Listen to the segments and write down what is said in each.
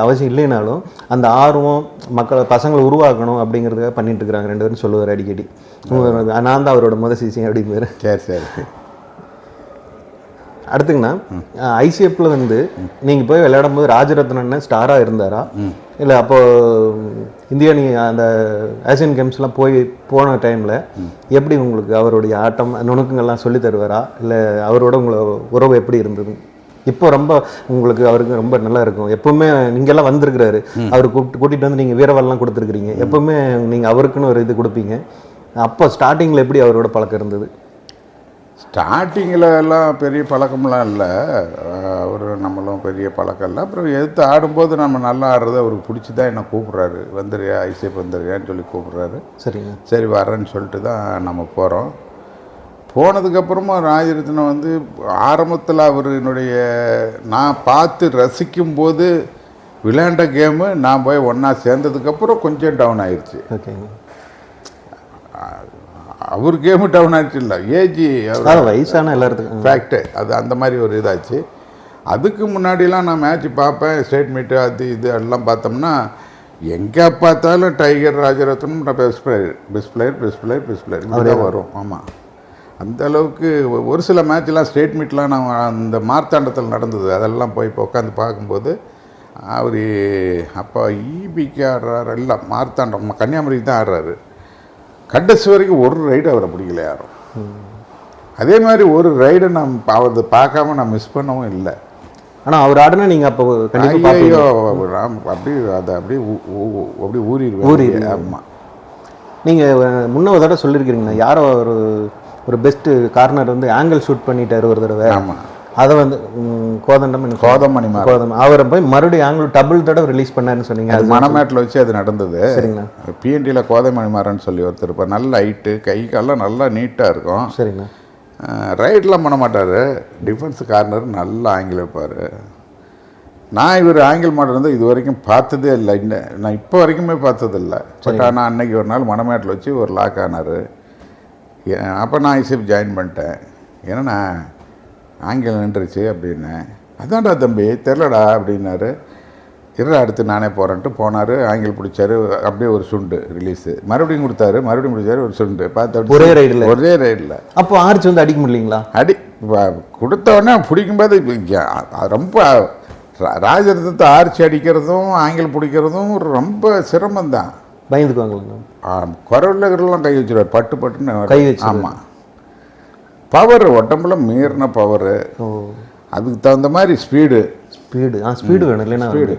அவசியம் இல்லைனாலும் அந்த ஆர்வம் பசங்களை உருவாக்கணும் அப்படிங்கிறதுக்காக பண்ணிட்டு இருக்கிறாங்க 2 பேரும் சொல்லுவார் அடிக்கடி. நான் தான் அவரோட முதல் சிசியம் அப்படிங்கிறாரு. சரி. அடுத்துங்கண்ணா, ஐசிஎஃப்ல வந்து நீங்கள் போய் விளையாடும் போது ராஜரத்னன் ஸ்டாராக இருந்தாரா, இல்லை அப்போ இந்தியா நீங்கள் அந்த ஏசியன் கேம்ஸ்லாம் போன டைமில் எப்படி உங்களுக்கு அவருடைய ஆட்டம் நுணுக்கங்கள்லாம் சொல்லி தருவாரா, இல்லை அவரோட உங்களை உறவு எப்படி இருந்தது? இப்போ ரொம்ப உங்களுக்கு அவருக்கு ரொம்ப நல்லா இருக்கும். எப்பவுமே நீங்கள்லாம் வந்திருக்கிறாரு, அவர் கூட்டிகிட்டு வந்து நீங்கள் வீரவால்லாம் கொடுத்துருக்குறீங்க. எப்பவுமே நீங்கள் அவருக்குன்னு ஒரு இது கொடுப்பீங்க. அப்போ ஸ்டார்டிங்கில் எப்படி அவரோட பழக்கம் இருந்தது? ஸ்டார்டிங்கில் எல்லாம் பெரிய பழக்கம்லாம் இல்லை, அவர் நம்மளும் பெரிய பழக்கம் இல்லை. அப்புறம் எடுத்து ஆடும்போது நம்ம நல்லா ஆடுறது அவருக்கு பிடிச்சி தான் என்ன கூப்பிட்றாரு, வந்துடுறியா ஐசிஎஃப் வந்துடுறியான்னு சொல்லி கூப்பிட்றாரு. சரிங்க, சரி வரேன்னு சொல்லிட்டு தான் நம்ம போகிறோம். போனதுக்கப்புறமா ராஜரத்னம் வந்து ஆரம்பத்தில் அவருடைய நான் பார்த்து ரசிக்கும்போது விளையாண்ட கேமு நான் போய் ஒன்றா சேர்ந்ததுக்கப்புறம் கொஞ்சம் டவுன் ஆயிடுச்சு. ஓகேங்க, அவர் கேமு டவுன் ஆகிடுச்சு. இல்லை ஏஜி வயசான எல்லாத்துக்கும் ஃபேக்ட்டு அது அந்த மாதிரி ஒரு இதாச்சு. அதுக்கு முன்னாடிலாம் நான் மேட்ச் பார்ப்பேன், ஸ்டேட் மீட்டு அது இது எல்லாம் பார்த்தோம்னா எங்கே பார்த்தாலும் டைகர் ராஜரத்னம் பெஸ்ட் பிளேயர் இதுதான் வரும். ஆமாம், அந்த அளவுக்கு ஒரு சில மேட்ச்லாம் ஸ்டேட் மீட்லாம் நான் அந்த மார்த்தாண்டத்தில் நடந்தது, அதெல்லாம் போய் இப்போ உட்காந்து பார்க்கும்போது அவர் அப்போ ஈபிக்கு ஆடுறாரு, எல்லாம் மார்த்தாண்டம் கன்னியாகுமரிக்கு தான் ஆடுறாரு. கடைசி வரைக்கும் ஒரு ரைடு அவரை பிடிக்கல யாரும். அதே மாதிரி ஒரு ரைடை நான் அவரது பார்க்காம நான் மிஸ் பண்ணவும் இல்லை. ஆனால் அவர் ஆடுனா நீங்கள் அப்போ ஐயோ அப்படி அதை அப்படி ஊறிடுவேன். ஆமாம், நீங்கள் முன்ன ஒரு தடவை சொல்லியிருக்கிறீங்கண்ணா, யாரோ ஒரு பெஸ்ட்டு கார்னர் வந்து ஆங்கிள் ஷூட் பண்ணிட்டார் ஒரு தடவை. ஆமாம், அதை வந்து கோதமணி அவரை போய் மறுபடியும் ஆங்கிள் டபுள் தடவை ரிலீஸ் பண்ணாருன்னு சொன்னீங்க. அது மணமேட்டில் வச்சு அது நடந்தது. சரிங்கண்ணா, பிஎன்டியில் கோதமணிமாறன்னு சொல்லி ஒருத்தர் இருப்பார், நல்ல ஹைட்டு, கை காலெல்லாம் நல்லா நீட்டாக இருக்கும். சரிங்கண்ணா, ரைட்லாம் பண்ண மாட்டார், டிஃபென்ஸ் கார்னர் நல்லா ஆங்கிள் வைப்பார். நான் இவர் ஆங்கிள் மாடல் வந்து இது வரைக்கும் பார்த்ததே இல்லை, நான் இப்போ வரைக்குமே பார்த்ததில்லை. பட் ஆனால் அன்னைக்கு ஒரு நாள் மணமேட்டில் வச்சு ஒரு லாக் ஆனார். அப்போ நான் ஐசிஎஃப் ஜாயின் பண்ணிட்டேன். ஏன்னா நான் ஆங்கிலம் நின்றுச்சு அப்படின்னு. அதான்டா தம்பி தெரிலடா அப்படின்னாரு. இருடா அடுத்து நானே போகிறேன்ட்டு போனார், ஆங்கிள் பிடிச்சாரு, அப்படியே ஒரு சுண்டு ரிலீஸு, மறுபடியும் கொடுத்தாரு, மறுபடியும் பிடிச்சாரு, ஒரு சுண்டு பார்த்து ஒரே ரைடில். அப்போ ஆர்ச் வந்து அடிக்க முடியலைங்களா? கொடுத்த உடனே பிடிக்கும்போது ரொம்ப ராஜரத்னத்தை ஆர்ச்சி அடிக்கிறதும் ஆங்கிள் பிடிக்கிறதும் ரொம்ப சிரமந்தான். பயந்துக்குவாங்களா? குரவுலாம் கை வச்சுருவார், பட்டுன்னு கை வச்சு. ஆமாம், பவர் உடம்புல மீறின பவரு, அதுக்கு தகுந்த மாதிரி ஸ்பீடு வேணும் இல்லைன்னா ஸ்பீடு.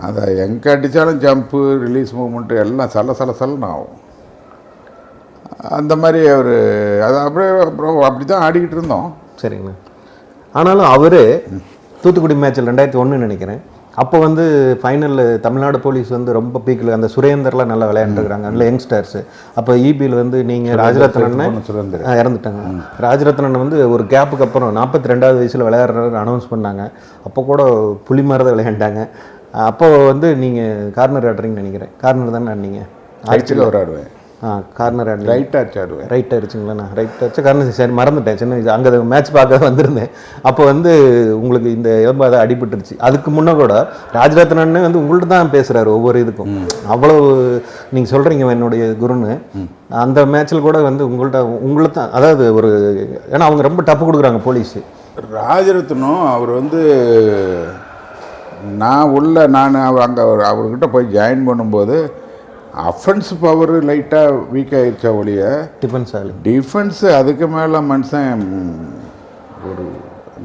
அதை எங்கே அடித்தாலும் ஜம்ப்பு ரிலீஸ் மூவ்மெண்ட்டு எல்லாம் சல்லன்னு ஆகும். அந்த மாதிரி அவர் அது அப்படியே அப்புறம் அப்படி தான் ஆடிக்கிட்டு இருந்தோம். சரிங்கண்ணா, ஆனாலும் அவர் தூத்துக்குடி மேட்சில் 2001 நினைக்கிறேன், அப்போ வந்து ஃபைனலில் தமிழ்நாடு போலீஸ் வந்து ரொம்ப பீக்கில் அந்த சுரேந்தர்லாம் நல்லா விளையாண்டுருக்காங்க, நல்ல யங்ஸ்டர்ஸு. அப்போ இபியில் வந்து நீங்கள் ராஜரத்னன் இறந்துட்டாங்க. ராஜரத்னன் வந்து ஒரு கேப்புக்கு அப்புறம் 42வது வயசில் விளையாடுற அனௌன்ஸ் பண்ணாங்க. அப்போ கூட புலி மாதிரி தான் விளையாண்டாங்க. அப்போ வந்து நீங்கள் கார்னர் ஆடுறீங்கன்னு நினைக்கிறேன். கார்னர் தானே ஆடினீங்க? ஆக்சுவலி அவர் ஆடுவேன். கார்னர் ஆடு ரைட் ஆச்சு ஆடுவேன். ரைட் ஆயிடுச்சுங்களா? ரைட் ஆச்சு கார்னர். சரி, மறந்துட்டேன், சின்ன வயசு அங்கே மேட்ச் பார்க்க வந்திருந்தேன். அப்போ வந்து உங்களுக்கு இந்த எலும்பு அதை அடிபட்டுருச்சு. அதுக்கு முன்னே கூட ராஜரத்னன் வந்து உங்கள்ட்ட தான் பேசுகிறாரு ஒவ்வொரு இதுக்கும். அவ்வளோ நீங்கள் சொல்கிறீங்க என்னுடைய குருன்னு. அந்த மேட்ச்சில் கூட வந்து உங்களை தான், அதாவது ஒரு, ஏன்னா அவங்க ரொம்ப டப்பு கொடுக்குறாங்க போலீஸு. ராஜரத்னம் அவர் வந்து நான் அங்கே அவர்கிட்ட போய் ஜாயின் பண்ணும்போது அஃபென்ஸ் பவர் லைட்டாக வீக் ஆகிடுச்சா ஒழிய டிஃபென்ஸு அதுக்கு மேலே மனுஷன் ஒரு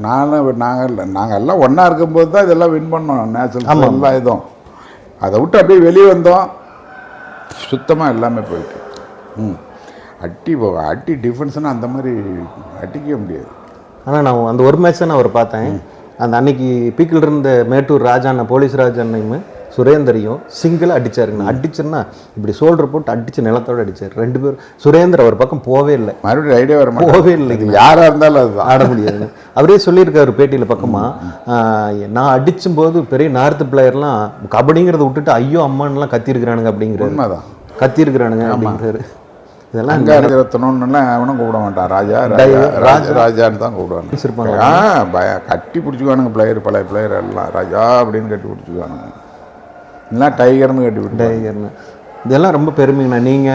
நாங்கள் எல்லாம் ஒன்றா இருக்கும்போது தான் இதெல்லாம் வின் பண்ணோம். நேச்சுரல் எல்லாம் இதுவும் அதை விட்டு அப்படியே வெளியே வந்தோம், சுத்தமாக எல்லாமே போயிட்டு அடி டிஃபென்ஸ்னால் அந்த மாதிரி அடிக்க முடியாது. ஆனால் நான் அந்த ஒரு மேட்ச் தான் நான் அவர் பார்த்தேன். அந்த அன்னைக்கு பீக்கில் இருந்த மேட்டூர் ராஜாண்ண போலீஸ் ராஜாண்ணையும் சுரேந்தரையும் சிங்கிளாக அடித்தாருங்கண்ணா. அடிச்சுன்னா இப்படி சோல்டர் போட்டு அடித்து நிலத்தோடு அடித்தார் 2 பேரும். சுரேந்தர் அவர் பக்கம் போவே இல்லை, மறுபடியும் ஐடியா போவே இல்லை, யாராக இருந்தாலும் அது ஆட முடியாதுன்னு அவரே சொல்லியிருக்காரு பேட்டியில் பக்கமாக. நான் அடிச்சும்போது பெரிய நார்த்து பிளேயர்லாம் கபடிங்கிறத விட்டுட்டு ஐயோ அம்மான்லாம் கத்திருக்கிறானுங்க அப்படிங்கிறாரு. கத்திருக்கிறானுங்க அப்படிங்கிறாரு. இதெல்லாம் அங்கே ராஜரத்னம்னுலாம் அவனும் கூப்பிட மாட்டான். ராஜா ராஜான்னு தான் கூப்பிடுவாங்க. கட்டி பிடிச்சிக்குவானுங்க பிளேயர், பழைய பிளேயர் எல்லாம் ராஜா அப்படின்னு கட்டி பிடிச்சிக்குவானுங்க. இல்லை டைகர்னு கட்டி பிடிச்சி. டைகர்னு இதெல்லாம் ரொம்ப பெருமைங்கண்ணா. நீங்கள்